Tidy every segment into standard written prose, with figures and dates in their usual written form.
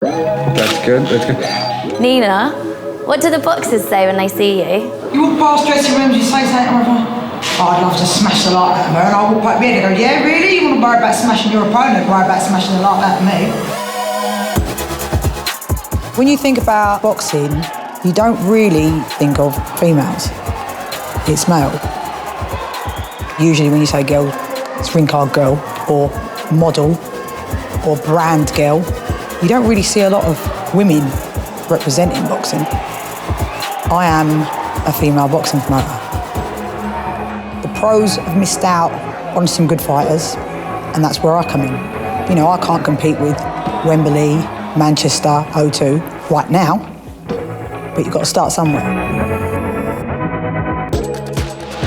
That's good, that's good. Nina, what do the boxers say when they see you? You walk past dressing rooms, you say something, I'd love to smash the light out of her, and I walk back there and go, yeah, really? You want to worry about smashing your opponent, worry about smashing the light out of me? When you think about boxing, you don't really think of females. It's male. Usually when you say girl, it's ring card girl, or model, or brand girl. You don't really see a lot of women representing boxing. I am a female boxing promoter. The pros have missed out on some good fighters, and that's where I come in. You know, I can't compete with Wembley, Manchester, O2 right now, but you've got to start somewhere.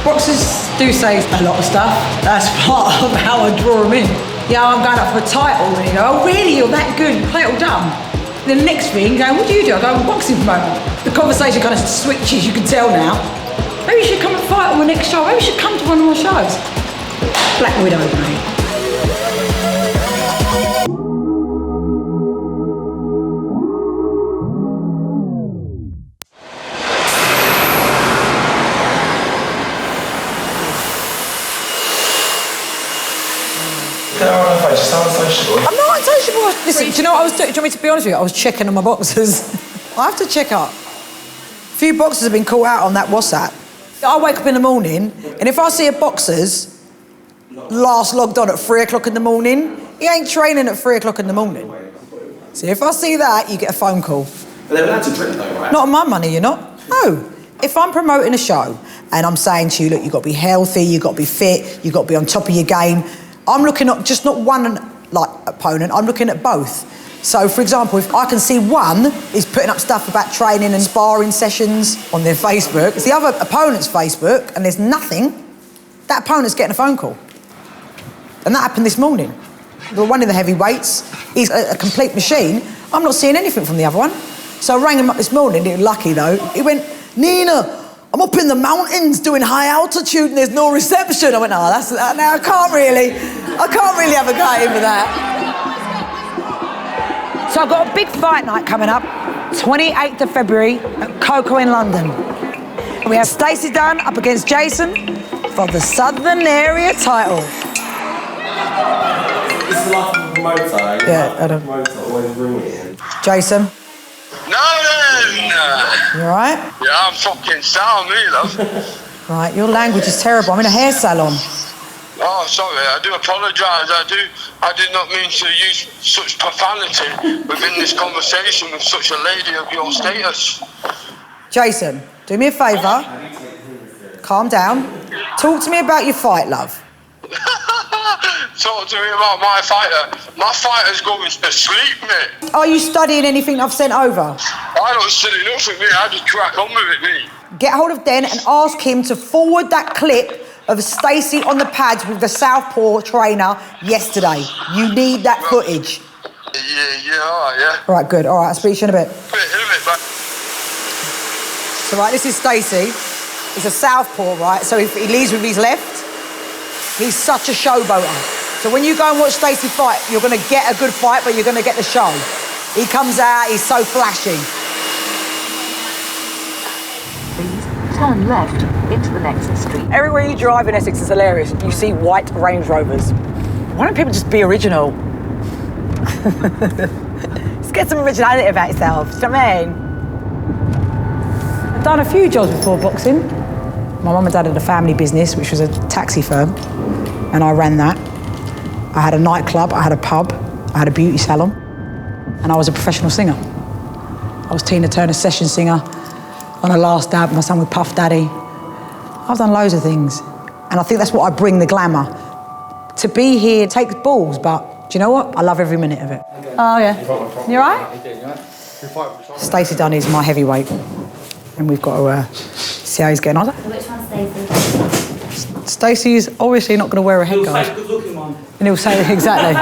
Boxers do say a lot of stuff. That's part of how I draw them in. Yeah, I'm going up for a title, and you go, oh really, you're that good, you play it all dumb. The next thing, you go, what do? I go, I'm a boxing promoter. The conversation kind of switches, you can tell now. Maybe you should come and fight on the next show. Maybe you should come to one of my shows. Black Widow, mate. I'm not unsociable. Listen, do you know what I was doing? Do you want me to be honest with you? I was checking on my boxers. I have to check up. A few boxers have been caught out on that WhatsApp. I wake up in the morning, and if I see a boxer's last logged on at 3 o'clock in the morning, he ain't training at 3 o'clock in the morning. So if I see that, you get a phone call. But they're allowed to drink though, right? Not on my money, you're not. No. If I'm promoting a show, and I'm saying to you, look, you've got to be healthy, you've got to be fit, you've got to be on top of your game, I'm looking at just not one opponent, I'm looking at both. So, for example, if I can see one is putting up stuff about training and sparring sessions on their Facebook, it's the other opponent's Facebook, and there's nothing, that opponent's getting a phone call. And that happened this morning. One of the heavyweights, he's a complete machine. I'm not seeing anything from the other one. So I rang him up this morning, he was lucky though. He went, Nina, I'm up in the mountains doing high altitude and there's no reception. I went, no, I can't really have a go at him with that. So I've got a big fight night coming up, 28th of February at Coco in London. We have Stacey Dunn up against Jason for the Southern Area title. This is like a promoter. Yeah, I don't. Promoter always bring it in. Jason? No. You alright? Yeah, I'm fucking sound, me, love. Right, your language is terrible. I'm in a hair salon. Oh, sorry, I do apologise. I did not mean to use such profanity within this conversation with such a lady of your status. Jason, do me a favour. Calm down. Talk to me about your fight, love. Talk to me about my fighter. My fighter's going to sleep, mate. Are you studying anything I've sent over? I don't study nothing, mate. I just crack on with it, mate. Get hold of Den and ask him to forward that clip of Stacey on the pads with the Southpaw trainer yesterday. You need that footage. Yeah, all right, yeah. All right, good. All right, I'll speak to you in a bit. In a bit, bye. So, right, this is Stacey. He's a Southpaw, right? So if he leads with his left, he's such a showboater. So when you go and watch Stacey fight, you're going to get a good fight, but you're going to get the show. He comes out, he's so flashy. Please turn left into the next street. Everywhere you drive in Essex is hilarious. You see white Range Rovers. Why don't people just be original? Just get some originality about yourself, do you know what I mean? I've done a few jobs before boxing. My mum and dad had a family business, which was a taxi firm, and I ran that. I had a nightclub, I had a pub, I had a beauty salon, and I was a professional singer. I was Tina Turner's session singer on her last album, I sang with Puff Daddy. I've done loads of things, and I think that's what I bring, the glamour. To be here takes balls, but do you know what? I love every minute of it. Oh yeah, you all right? Stacey Dunn is my heavyweight, and we've got to see how he's getting on. Which one's Stacey? Stacey's obviously not going to wear a headguard. He'll say the good-looking one. And he'll say exactly.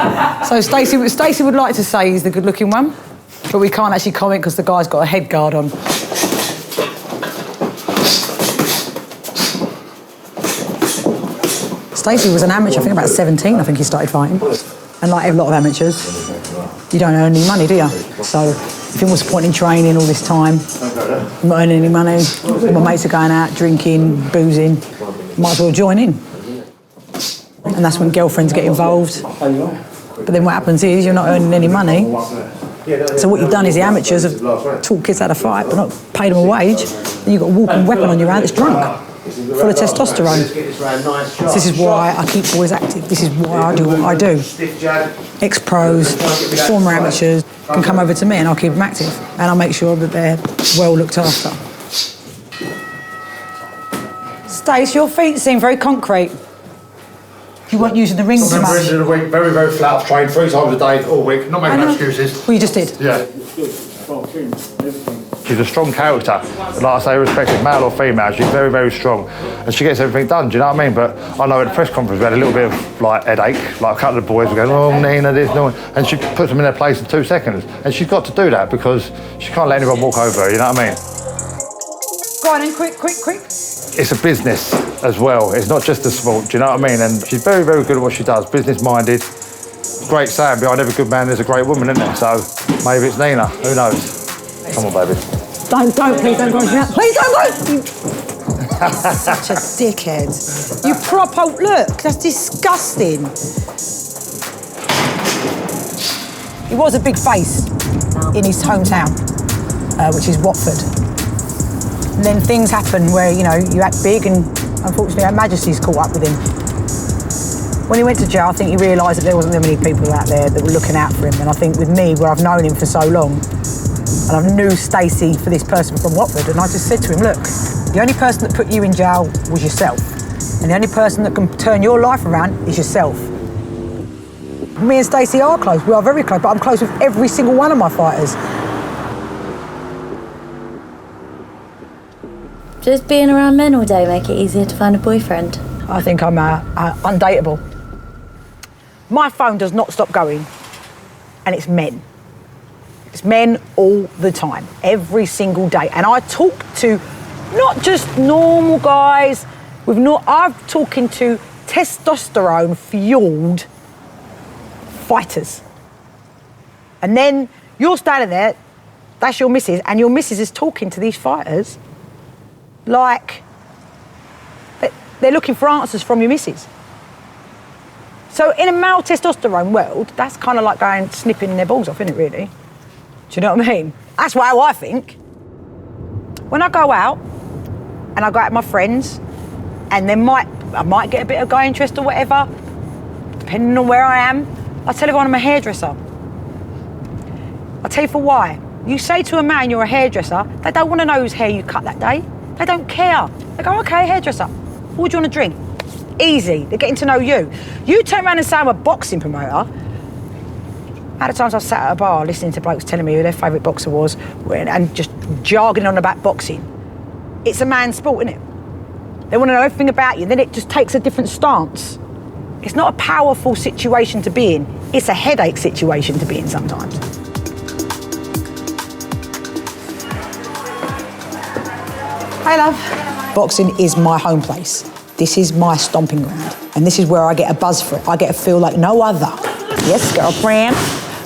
So Stacey would like to say he's the good-looking one, but we can't actually comment because the guy's got a headguard on. Stacey was an amateur, I think about 17, I think he started fighting. And like a lot of amateurs, you don't earn any money, do you? So I think what's the point in training all this time? I'm not earning any money. All my mates are going out, drinking, boozing. Might as well join in. And that's when girlfriends get involved. But then what happens is you're not earning any money. So what you've done is the amateurs have taught kids how to fight, but not paid them a wage. And you've got a walking weapon on your hand that's drunk, full of testosterone. So this is why I keep boys active. This is why I do what I do. Ex-pros, former amateurs can come over to me and I'll keep them active. And I'll make sure that they're well looked after. Stace, your feet seem very concrete. You weren't using the ring so much. I've been in the week, very, very flat. I've trained 3 times a day all week, not making no excuses. Well, you just did? Yeah. She's a strong character. Like I say, irrespective, male or female, she's very, very strong. And she gets everything done, do you know what I mean? But I know at the press conference we had a little bit of like headache. Like a couple of the boys were going, oh, Nina, this, no. And she puts them in their place in 2 seconds. And she's got to do that because she can't let anyone walk over her, you know what I mean? Go on then, quick. It's a business as well. It's not just a sport, do you know what I mean? And she's very, very good at what she does, business-minded. Great saying, behind every good man there's a great woman, isn't there? So maybe it's Nina, who knows? Come on, baby. Please don't go. Please don't go! Such a dickhead. You proper, look, that's disgusting. He was a big face in his hometown, which is Watford. And then things happen where, you know, you act big and unfortunately Her Majesty's caught up with him. When he went to jail, I think he realised that there wasn't that many people out there that were looking out for him. And I think with me, where I've known him for so long, and I knew Stacey for this person from Watford, and I just said to him, look, the only person that put you in jail was yourself. And the only person that can turn your life around is yourself. Me and Stacey are close, we are very close, but I'm close with every single one of my fighters. Does being around men all day make it easier to find a boyfriend? I think I'm undateable. My phone does not stop going, and it's men. It's men all the time, every single day. And I talk to not just normal guys, I'm talking to testosterone-fueled fighters. And then you're standing there, that's your missus, and your missus is talking to these fighters like they're looking for answers from your missus. So in a male testosterone world, that's kind of like going snipping their balls off, isn't it, really? Do you know what I mean? That's how I think. When I go out, and I go out with my friends, and I might get a bit of guy interest or whatever, depending on where I am, I tell everyone I'm a hairdresser. I'll tell you for why. You say to a man you're a hairdresser, they don't want to know whose hair you cut that day. They don't care. They go, okay, hairdresser. What do you want to drink? Easy. They're getting to know you. You turn around and say I'm a boxing promoter. How many times I've sat at a bar listening to blokes telling me who their favourite boxer was and just jargoning on about boxing. It's a man's sport, isn't it? They want to know everything about you, then it just takes a different stance. It's not a powerful situation to be in. It's a headache situation to be in sometimes. Hey, love. Boxing is my home place. This is my stomping ground. And this is where I get a buzz for it. I get a feel like no other. Yes, girlfriend.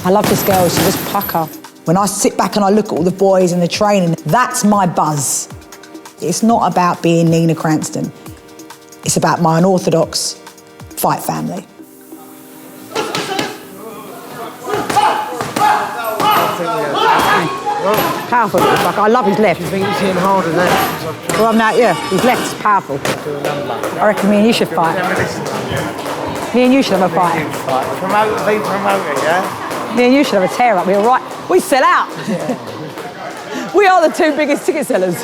I love this girl, she just pucker. When I sit back and I look at all the boys and the training, that's my buzz. It's not about being Nina Cranstoun. It's about my unorthodox fight family. Powerful little fucker. I love his left. You think he's hitting harder than that? Well, I'm now, yeah, his left's powerful. I reckon me and you should fight. Me and you should have a fight. Be promoted, yeah? Me and you should have a tear up. We're right. We sell out. We are the 2 biggest ticket sellers.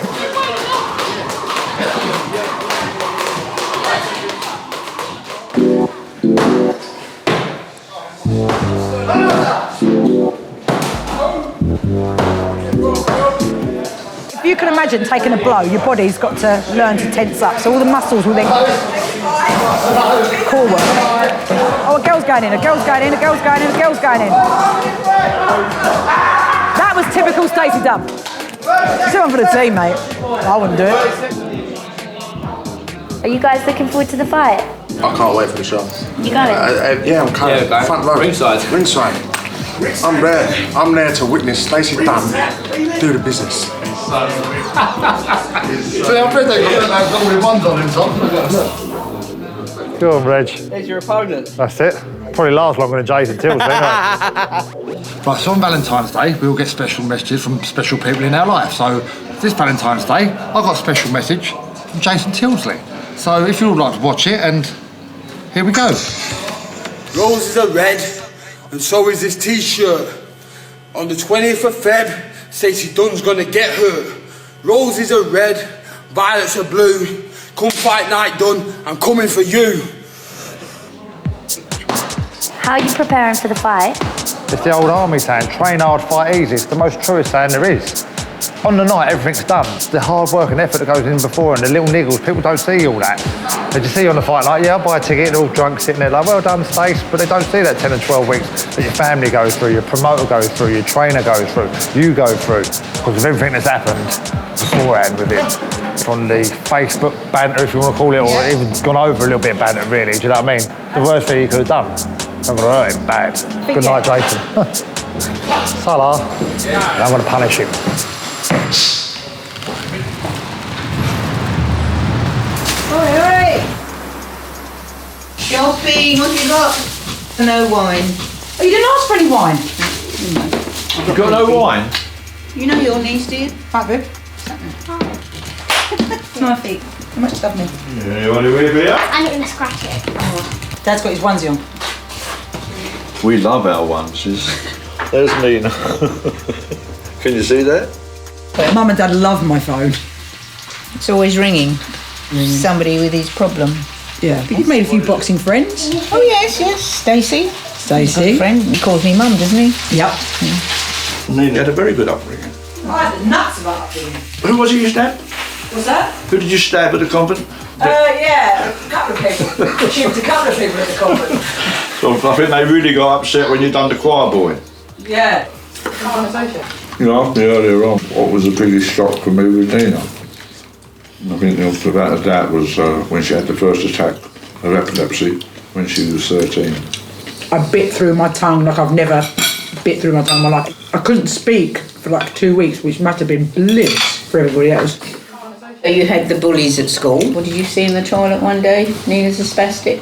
If you can imagine taking a blow, your body's got to learn to tense up. So all the muscles will then core work. Oh, a girl's going in, a girl's going in, a girl's going in, a girl's going in. That was typical Stacey Dunn. Someone for the team, mate. I wouldn't do it. Are you guys looking forward to the fight? I can't wait for the show. You got it? Yeah, I'm kind of front row. Ringside. Ringside. I'm there to witness Stacey Dunn do the business. See, I've read that got all the ones on him, Tom. Go on, Reg. There's your opponent. That's it. Probably lasts longer than Jason Tills, Right, so on Valentine's Day, we all get special messages from special people in our life. So this Valentine's Day, I got a special message from Jason Tilsley. So if you'd like to watch it, and here we go. Roses are red, and so is this T-shirt. On the 20th of Feb, Stacey Dunn's gonna get hurt. Roses are red, violets are blue. Come fight night, Dunn, I'm coming for you. How are you preparing for the fight? It's the old army saying, train hard, fight easy. It's the most truest saying there is. On the night, everything's done. It's the hard work and effort that goes in before, and the little niggles, people don't see all that. They just see you on the fight night, yeah, I'll buy a ticket, they're all drunk, sitting there like, well done, Stace, but they don't see that 10 and 12 weeks that your family goes through, your promoter goes through, your trainer goes through, you go through, because of everything that's happened beforehand with it. From the Facebook banter, if you want to call it, or even gone over a little bit of banter, really, do you know what I mean? The worst thing you could have done. I'm going to hurt him bad. Good night, Jason. Salah. And I'm going to punish him. Alright. Shopping, what have you got? No wine. Oh, you didn't ask for any wine? You got no wine? You know your niece, do you? Right, babe. My feet. How much stuff me? Yeah, you want to read it? I'm not going to scratch it. Dad's got his onesie on. We love our onesies. There's me now. Can you see that? Mum and Dad love my phone. It's always ringing. Somebody with his problem. Yeah, but you've made a few boxing friends. Oh yes, Stacey. Stacey. Friend. He calls me Mum, doesn't he? Yep. Nina had a very good upbringing. I had the nuts about upbringing. Who was it you stabbed? What's that? Who did you stab at the convent? Yeah, a couple of people. Shoot a couple of people at the convent. So I think they really got upset when you done the choir boy. Yeah. Conversation. You asked me earlier on what was the biggest shock for me with Nina. I think without a doubt was when she had the first attack of epilepsy when she was 13. I bit through my tongue like I've never bit through my tongue in my life. I couldn't speak for like 2 weeks, which must have been bliss for everybody else. You had the bullies at school. What did you see in the toilet one day? Nina's a spastic.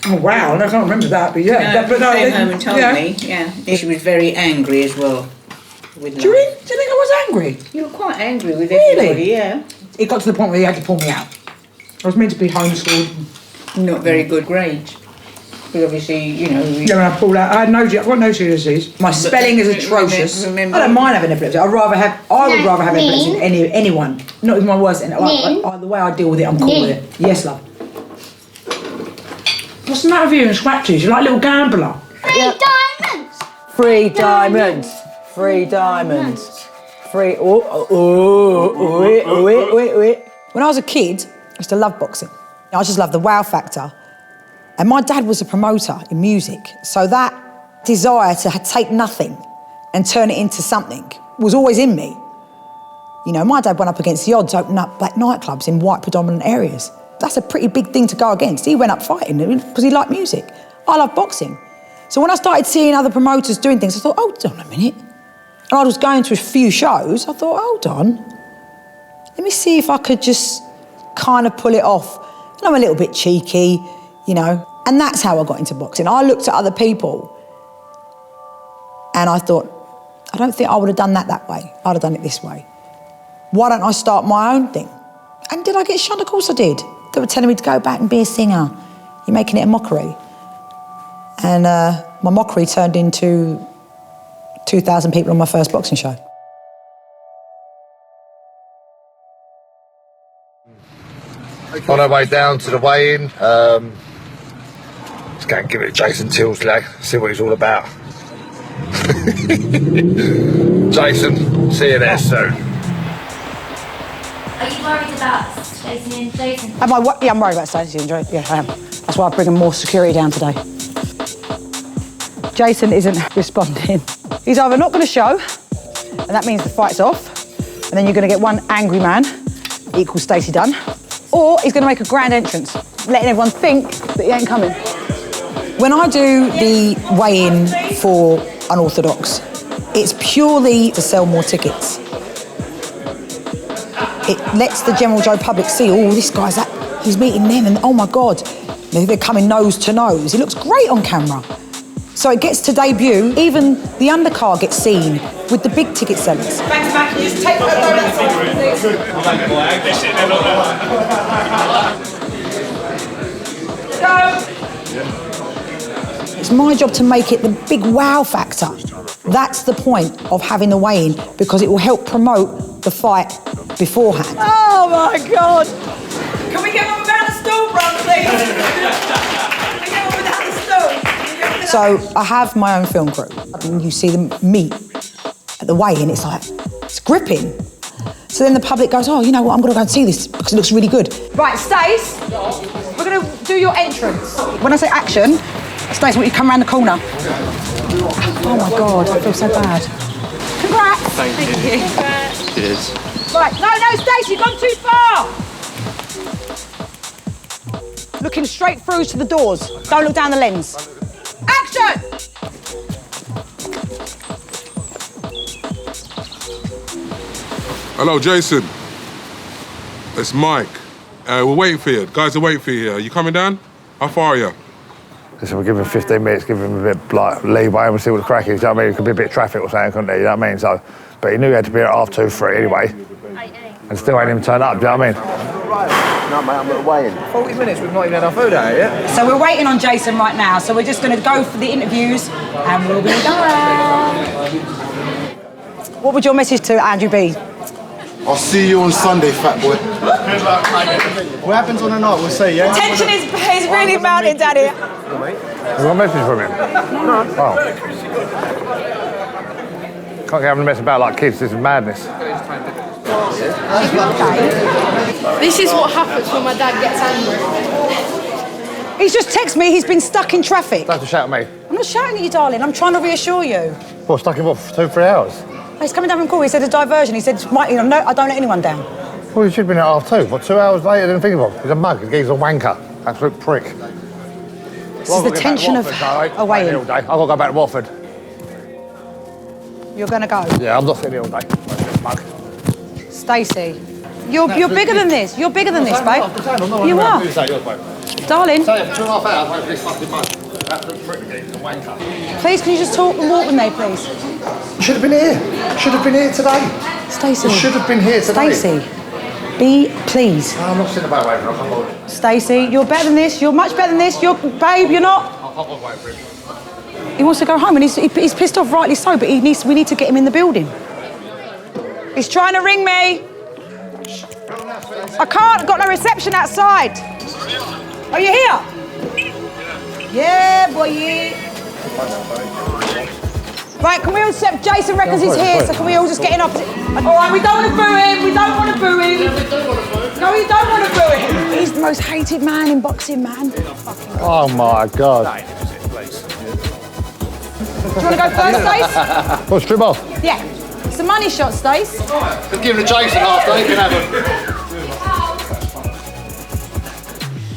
Oh wow, I can't remember that, but yeah. No, came home and told me, yeah. She was very angry as well. Do you think I was angry? You were quite angry with everybody, yeah. It got to the point where he had to pull me out. I was meant to be homeschooled. Not very good grades. But obviously, you know... Yeah, when I pulled out, I've got no GCSEs. My spelling is atrocious. Remember, I don't mind having epilepsy. I would rather have epilepsy than anyone. Not even my worst enemy. The way I deal with it, I'm cool with it. Yes, love. What's the matter with you and scratches? You're like a little gambler. Free diamonds! Free diamonds. Free diamonds. Free... Wait. When I was a kid, I used to love boxing. I just loved the wow factor. And my dad was a promoter in music, so that desire to take nothing and turn it into something was always in me. You know, my dad went up against the odds, opening up black nightclubs in white predominant areas. That's a pretty big thing to go against. He went up fighting because he liked music. I love boxing. So when I started seeing other promoters doing things, I thought, hold on a minute. And I was going to a few shows, I thought, hold on. Let me see if I could just kind of pull it off. And I'm a little bit cheeky, you know. And that's how I got into boxing. I looked at other people and I thought, I don't think I would have done that way. I'd have done it this way. Why don't I start my own thing? And did I get shunned? Of course I did. They were telling me to go back and be a singer. You're making it a mockery. And my mockery turned into 2,000 people on my first boxing show. On our way down to the weigh-in, let's go and give it to Jason Tilsley, see what he's all about. Jason, see you there soon. Are you worried about Stacey and Jason? I'm worried about Stacey and Jason. Yeah, I am. That's why I'm bringing more security down today. Jason isn't responding. He's either not going to show, and that means the fight's off, and then you're going to get one angry man, equals Stacey Dunn, or he's going to make a grand entrance, letting everyone think that he ain't coming. When I do the weigh-in for unorthodox. It's purely to sell more tickets. It lets the general Joe public see, oh, this guy's he's meeting them, and oh my God, they're coming nose to nose. He looks great on camera. So it gets to debut, even the undercard gets seen with the big ticket sellers. Thanks, Matt. Can you just take that please? It's my job to make it the big wow factor. That's the point of having the weigh-in, because it will help promote the fight beforehand. Oh my God! Can we get one without the stool, Bron, please? Can we get one without the stool? So I have my own film crew. And you see them meet at the weigh-in, it's like, it's gripping. So then the public goes, oh, you know what, I'm gonna go and see this because it looks really good. Right, Stace, we're gonna do your entrance. When I say action, Stace, I want you to come around the corner. Oh my God, I feel so bad. Congrats. Thank you. Cheers. Right, no, Stace, you've gone too far. Looking straight through to the doors. Don't look down the lens. Action! Hello, Jason. It's Mike. We're waiting for you. Guys are waiting for you here. Are you coming down? How far are you? Listen, we'll give him 15 minutes, give him a bit like leeway and we'll see what the crack is. You know what I mean? It could be a bit of traffic or something, couldn't there? You know what I mean? So, but he knew he had to be at 2:30, 3 anyway. And still ain't even turned up, do you know what I mean? No, mate, I'm waiting. 40 minutes, we've not even had our food out yet. So we're waiting on Jason right now, so we're just going to go for the interviews and we'll be done. What would your message to Andrew be? I'll see you on Sunday, fat boy. What happens on the night, we'll see, yeah? Tension is really mounting, Daddy. You got a message from him? No. Oh. Can't get having a mess about like kids, this is madness. This is what happens when my dad gets angry. He's just texted me he's been stuck in traffic. Don't have to shout at me. I'm not shouting at you, darling. I'm trying to reassure you. What, stuck in what, 2-3 hours? He's coming down from call. He said a diversion. He said, no, I don't let anyone down. Well, you should have been at 2:30. What, 2 hours later than think of him? He's a mug. He's a wanker. Absolute prick. This is the tension of a weigh-in. I've got to go back to Watford. You're going to go? Yeah, I'm not sitting here all day. Mug. Stacey, you're bigger than this. You're bigger than this, babe. You are. Darling. 2.5 hours wait for this fucking mug. Absolute prick again. He's a wanker. Please, can you just talk and walk with me, please? You should have been here. Should have been here today. Stacey. You should have been here today. Stacey, be please. No, I'm not sitting about waiting. I'll come on. Stacey, you're better than this. You're much better than this. Babe, you're not. I'll come on waiting for him. He wants to go home and he's pissed off, rightly so, but we need to get him in the building. He's trying to ring me. I can't, got no reception outside. Are you here? Yeah, boy, yeah. Right, can we all accept Jason reckons he's here, so can we all just get in opposite? All right, we don't want to boo him, we don't want to boo him. No, we don't want to boo him. He's the most hated man in boxing, man. Oh my God. Do you want to go first, Stace? Well, strip off. Yeah. It's a money shot, Stace. Just give him a Jason after, you can have him.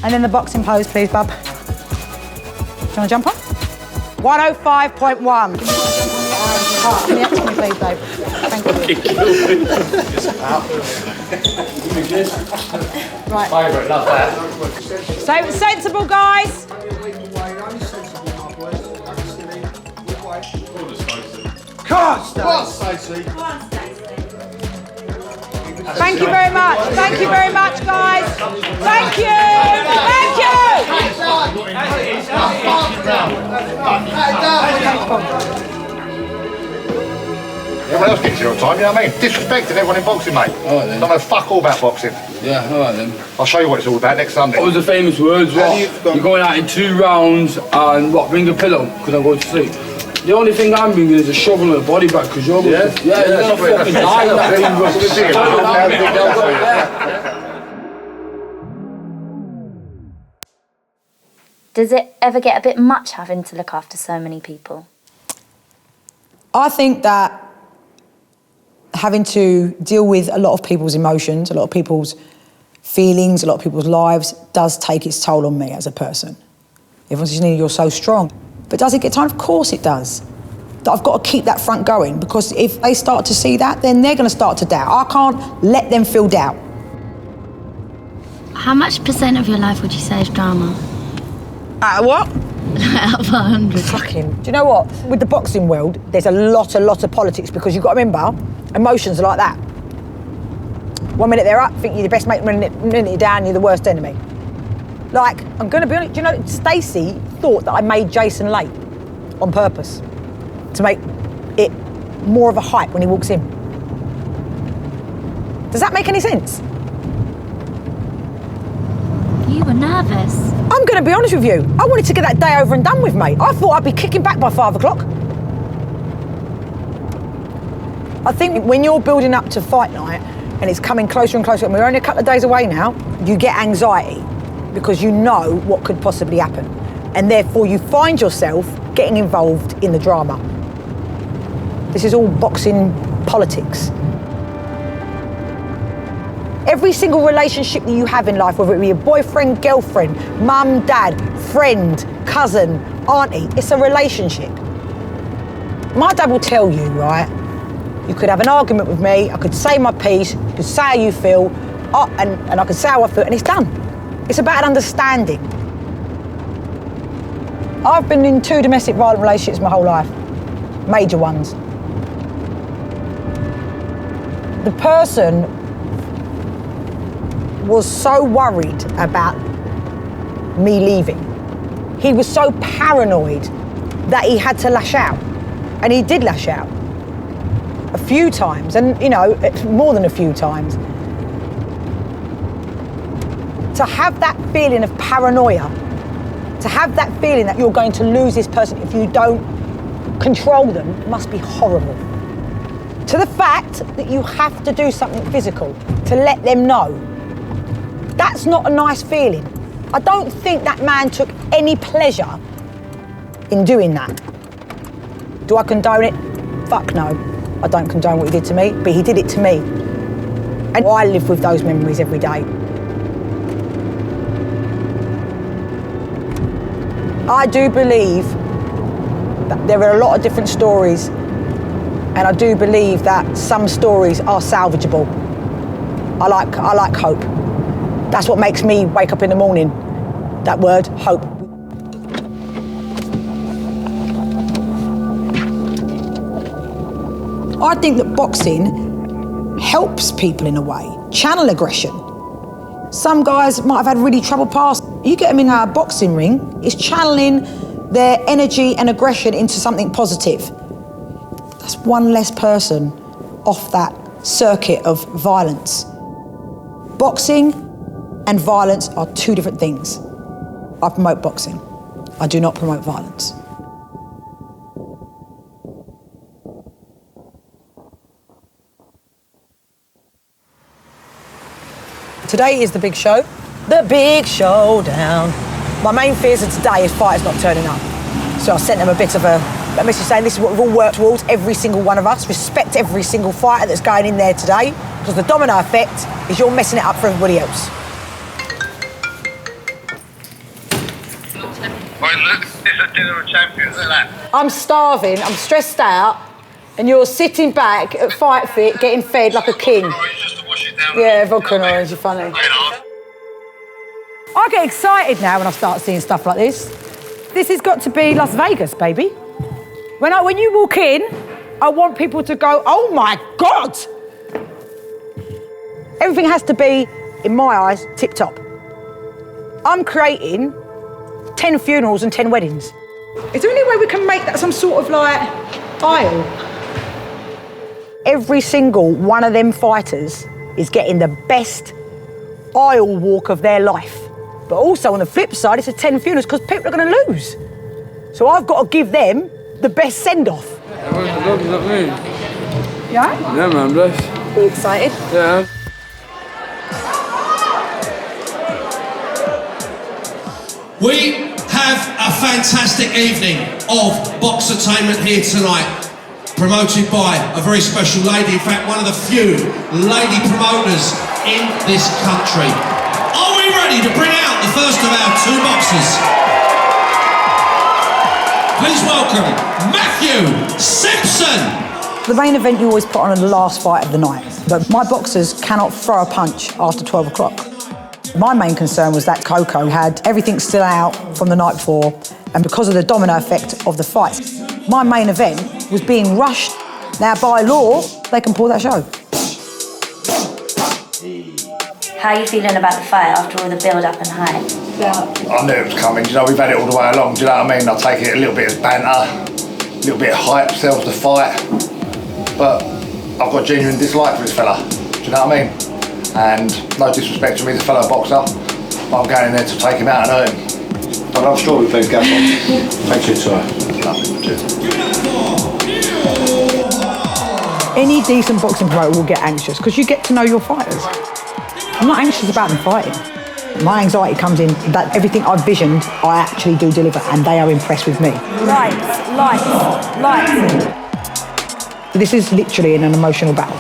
And then the boxing pose, please, bub. Do you want to jump on? 105.1. Can you ask me, please, babe? Thank you. Right. Favourite, love that. Stay sensible, guys. Come on, Stacey. Thank you very much. Thank you very much, guys. Thank you. Thank you. Everyone else gets here on time, you know what I mean? Disrespecting everyone in boxing, mate. All right, then. Don't know fuck all about boxing. Yeah, all right then. I'll show you what it's all about next Sunday. What was the famous words? You're going out in 2 rounds and what? Bring a pillow because I'm going to sleep. The only thing I'm bringing is a shovel and a body bag because you're going to... Yeah, you're going to fucking die in that thing. Does it ever get a bit much having to look after so many people? I think that having to deal with a lot of people's emotions, a lot of people's feelings, a lot of people's lives does take its toll on me as a person. Everyone's saying you're so strong. But does it get time? Of course it does. that I've got to keep that front going, because if they start to see that, then they're going to start to doubt. I can't let them feel doubt. How much percent of your life would you say is drama? Out of what? Out of 100. Fucking, do you know what? With the boxing world, there's a lot of politics, because you've got to remember, emotions are like that. 1 minute they're up, think you're the best mate, 1 minute you're down, you're the worst enemy. Like, I'm going to be honest, do you know, Stacey thought that I made Jason late on purpose to make it more of a hype when he walks in. Does that make any sense? You were nervous. I'm going to be honest with you. I wanted to get that day over and done with, mate. I thought I'd be kicking back by 5 o'clock. I think when you're building up to fight night and it's coming closer and closer, and we're only a couple of days away now, you get anxiety because you know what could possibly happen. And therefore you find yourself getting involved in the drama. This is all boxing politics. Every single relationship that you have in life, whether it be a boyfriend, girlfriend, mum, dad, friend, cousin, auntie, it's a relationship. My dad will tell you, right, you could have an argument with me, I could say my piece, you could say how you feel, and I could say how I feel, and it's done. It's about understanding. I've been in 2 domestic violent relationships my whole life, major ones. The person was so worried about me leaving. He was so paranoid that he had to lash out. And he did lash out a few times, and you know, more than a few times. To have that feeling of paranoia, to have that feeling that you're going to lose this person if you don't control them, must be horrible. To the fact that you have to do something physical to let them know, that's not a nice feeling. I don't think that man took any pleasure in doing that. Do I condone it? Fuck no. I don't condone what he did to me, but he did it to me. And I live with those memories every day. I do believe that there are a lot of different stories, and I do believe that some stories are salvageable. I like hope. That's what makes me wake up in the morning. That word, hope. I think that boxing helps people in a way, channel aggression. Some guys might have had really troubled past. You get them in a boxing ring, it's channeling their energy and aggression into something positive. That's one less person off that circuit of violence. Boxing and violence are 2 different things. I promote boxing. I do not promote violence. Today is the big show. The big showdown. My main fears of today is fighters not turning up. So I sent them a bit of a message saying this is what we've all worked towards, every single one of us. Respect every single fighter that's going in there today, because the domino effect is you're messing it up for everybody else. Look, it's a dinner of champions, look at that. I'm starving, I'm stressed out, and you're sitting back at Fight Fit getting fed like a king. Yeah, vodka and orange, you're funny. I get excited now when I start seeing stuff like this. This has got to be Las Vegas, baby. When you walk in, I want people to go, oh my God! Everything has to be, in my eyes, tip-top. I'm creating 10 funerals and 10 weddings. Is there any way we can make that some sort of like aisle? Every single one of them fighters is getting the best aisle walk of their life. But also on the flip side, it's a 10 funerals because people are going to lose. So I've got to give them the best send-off. Yeah? Yeah, man, bless. Are you excited? Yeah. We have a fantastic evening of boxertainment here tonight, promoted by a very special lady, in fact one of the few lady promoters in this country. Are we ready to bring out the first of our 2 boxers? Please welcome Matthew Simpson. The main event you always put on the last fight of the night, but my boxers cannot throw a punch after 12 o'clock. My main concern was that Coco had everything still out from the night before, and because of the domino effect of the fights, my main event was being rushed. Now, by law, they can pull that show. How are you feeling about the fight after all the build-up and hype? I knew it was coming, you know, we've had it all the way along, do you know what I mean? I take it a little bit as banter, a little bit of hype sells the fight, but I've got genuine dislike for this fella, do you know what I mean? And no disrespect to me, he's a fellow boxer, but I'm going in there to take him out and hurt him. But I'm sure we played gas on. Thanks for your time. Lovely, cheers. Any decent boxing promoter will get anxious because you get to know your fighters. I'm not anxious about them fighting. My anxiety comes in that everything I've visioned, I actually do deliver, and they are impressed with me. Lights. This is literally an emotional battle.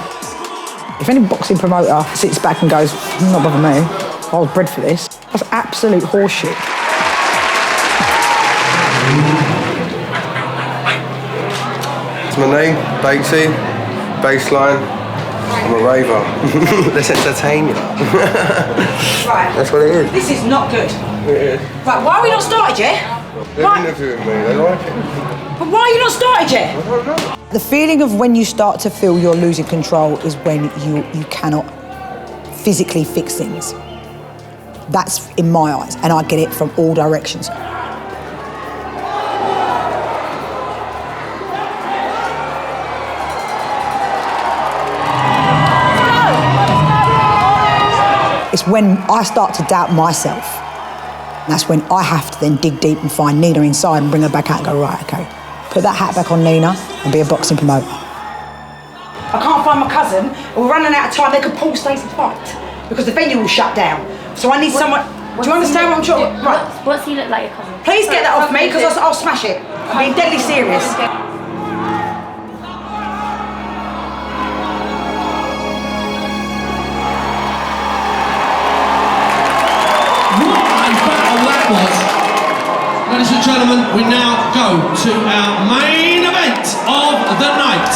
If any boxing promoter sits back and goes, not bother me, I was bred for this, that's absolute horseshit. It's my name, Batesy, baseline. I'm a raver. Let's entertain you. Right. That's what it is. This is not good. It is. Right, why are we not started yet? They're interviewing me, they like it. But why are you not started yet? I don't know. The feeling of when you start to feel you're losing control is when you cannot physically fix things. That's in my eyes, and I get it from all directions. It's when I start to doubt myself. That's when I have to then dig deep and find Nina inside and bring her back out and go, right, okay, put that hat back on, Nina, and be a boxing promoter. I can't find my cousin, and we're running out of time. They could pull Stacey's fight because the venue will shut down. So I need someone. Do you understand what I'm trying? Right. What's he look like, your cousin? Please get that off me because I'll smash it. I'm being deadly serious. Ladies and gentlemen, we now go to our main event of the night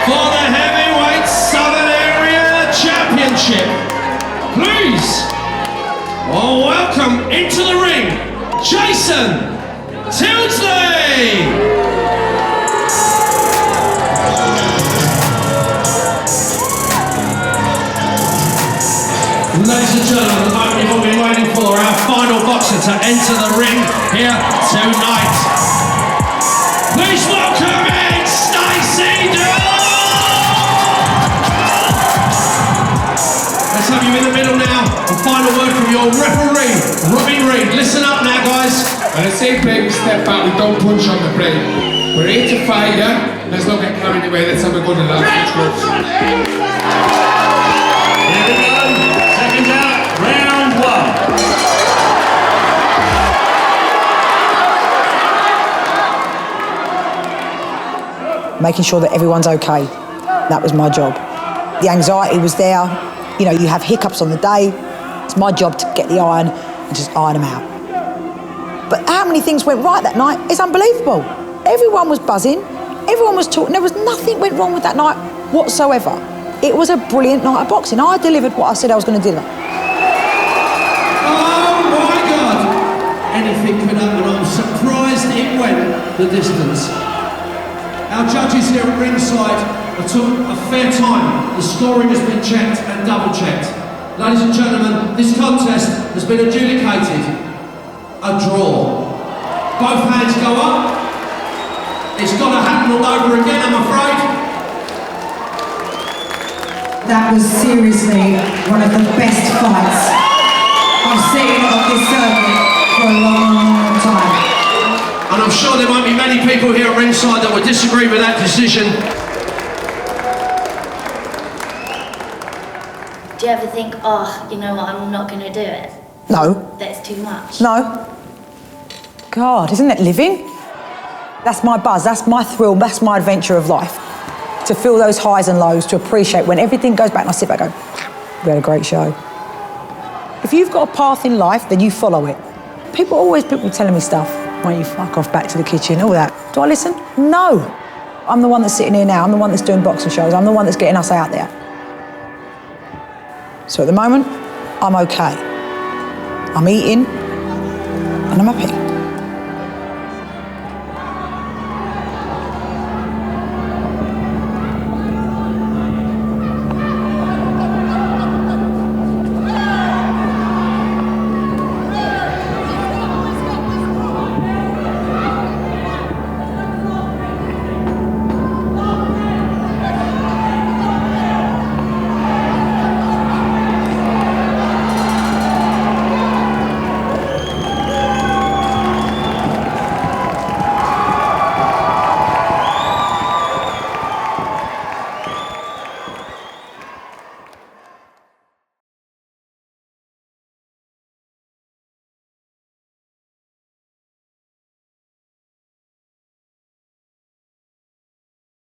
for the Heavyweight Southern Area Championship. Please, welcome into the ring, Jason Tilsley. Ladies and gentlemen, we've all been waiting for our final boxer to enter the ring here tonight. Please welcome in Stacey Dunn! Let's have you in the middle now. A final word from your referee, Robbie Reed. Listen up now, guys. When I say break, we step back, we don't punch on the break. We're here to fight, yeah? Let's not get carried away, let's have a good and last close. Seconds out, round one. Making sure that everyone's okay. That was my job. The anxiety was there. You know, you have hiccups on the day. It's my job to get the iron and just iron them out. But how many things went right that night? It's unbelievable. Everyone was buzzing. Everyone was talking. There was nothing went wrong with that night whatsoever. It was a brilliant night of boxing. I delivered what I said I was going to deliver. Oh my God! Anything could happen. I'm surprised it went the distance. Our judges here at ringside have took a fair time. The scoring has been checked and double checked. Ladies and gentlemen, this contest has been adjudicated a draw. Both hands go up. It's got to happen all over again, I'm afraid. That was seriously one of the best fights I've seen on this circuit for a long time. And I'm sure there won't be many people here at ringside that would disagree with that decision. Do you ever think, oh, you know what, I'm not going to do it? No. That's too much. No. God, isn't it living? That's my buzz, that's my thrill, that's my adventure of life. To feel those highs and lows, to appreciate when everything goes back and I sit back and go, we had a great show. If you've got a path in life, then you follow it. People telling me stuff. Why don't you fuck off back to the kitchen, all that. Do I listen? No. I'm the one that's sitting here now. I'm the one that's doing boxing shows. I'm the one that's getting us out there. So at the moment, I'm okay. I'm eating and I'm happy.